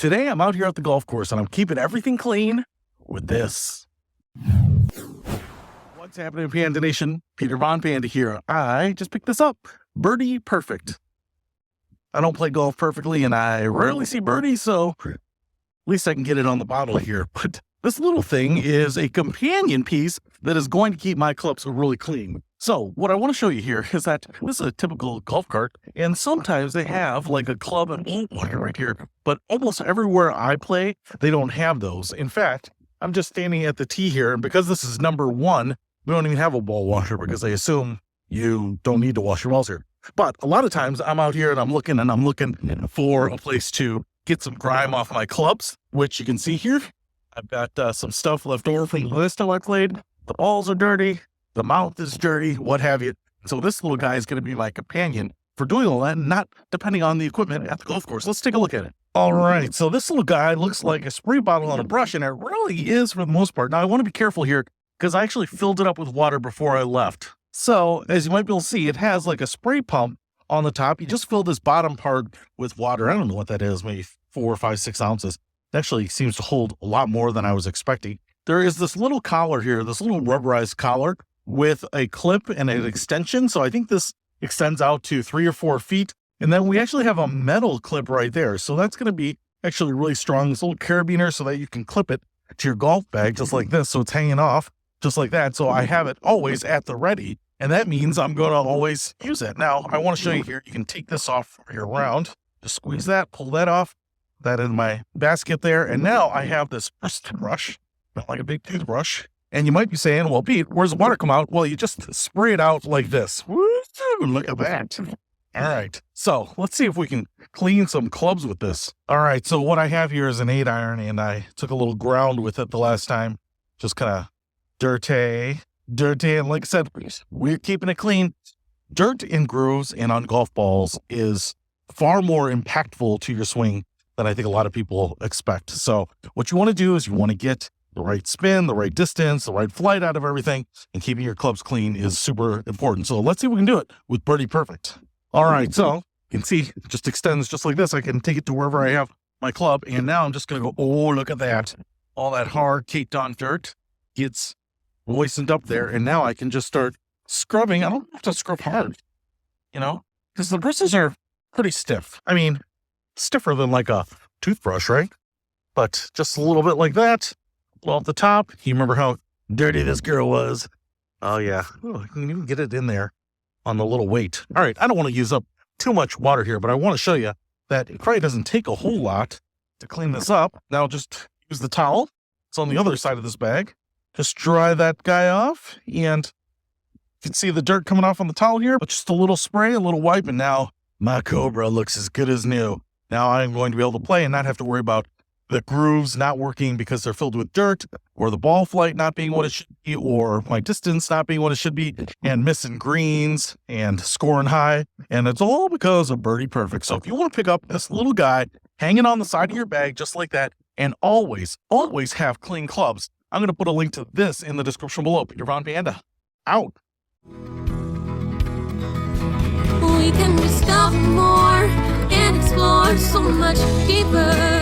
Today I'm out here at the golf course and I'm keeping everything clean with this. What's happening, Panda Nation? Peter Von Panda here. I just picked this up. Birdie Perfect. I don't play golf perfectly and I rarely see birdie, so at least I can get it on the bottle here. But this little thing is a companion piece that is going to keep my clubs really clean. So what I want to show you here is that this is a typical golf cart, and sometimes they have like a club and ball washer right here, but almost everywhere I play, they don't have those. In fact, I'm just standing at the tee here, and because this is number 1, we don't even have a ball washer because I assume you don't need to wash your balls here. But a lot of times I'm out here and I'm looking for a place to get some grime off my clubs, which you can see here. I've got some stuff left over from the last time I played. The balls are dirty. The mouth is dirty, what have you. So this little guy is going to be my companion for doing all that, not depending on the equipment at the golf course. Let's take a look at it. All right, so this little guy looks like a spray bottle on a brush, and it really is for the most part. Now, I want to be careful here because I actually filled it up with water before I left. So, as you might be able to see, it has like a spray pump on the top. You just fill this bottom part with water. I don't know what that is, maybe 4, 5, 6 ounces. It actually seems to hold a lot more than I was expecting. There is this little collar here, this little rubberized collar with a clip and an extension. So I think this extends out to 3 or 4 feet. And then we actually have a metal clip right there. So that's going to be actually really strong. This little carabiner so that you can clip it to your golf bag just like this. So it's hanging off just like that. So I have it always at the ready. And that means I'm going to always use it. Now, I want to show you here. You can take this off here around. Just squeeze that, pull that off, that in my basket there. And now I have this brush, not like a big toothbrush. And you might be saying, well, Pete, where's the water come out? Well, you just spray it out like this. Woo-hoo, look at that. All right. So let's see if we can clean some clubs with this. All right. So what I have here is an 8-iron, and I took a little ground with it the last time. Just kind of dirty. And like I said, we're keeping it clean. Dirt in grooves and on golf balls is far more impactful to your swing than I think a lot of people expect. So what you want to do is you want to get the right spin, the right distance, the right flight out of everything, and keeping your clubs clean is super important. So let's see if we can do it with Birdie Perfect. All right, so you can see it just extends just like this. I can take it to wherever I have my club, and now I'm just going to go, oh, look at that. All that hard caked on dirt gets moistened up there, and now I can just start scrubbing. I don't have to scrub hard, because the bristles are pretty stiff. I mean, stiffer than like a toothbrush, right? But just a little bit like that. Off the top. You remember how dirty this girl was? Oh, yeah. Oh, I can even get it in there on the little weight. All right. I don't want to use up too much water here, but I want to show you that it probably doesn't take a whole lot to clean this up. Now just use the towel. It's on the other side of this bag. Just dry that guy off. And you can see the dirt coming off on the towel here, but just a little spray, a little wipe, and now my Cobra looks as good as new. Now I'm going to be able to play and not have to worry about the grooves not working because they're filled with dirt, or the ball flight not being what it should be, or my distance not being what it should be, and missing greens and scoring high. And it's all because of Birdie Perfect. So if you want to pick up this little guy hanging on the side of your bag just like that, and always have clean clubs, I'm going to put a link to this in the description below. Peter Von Panda, out. We can discover more and explore so much deeper.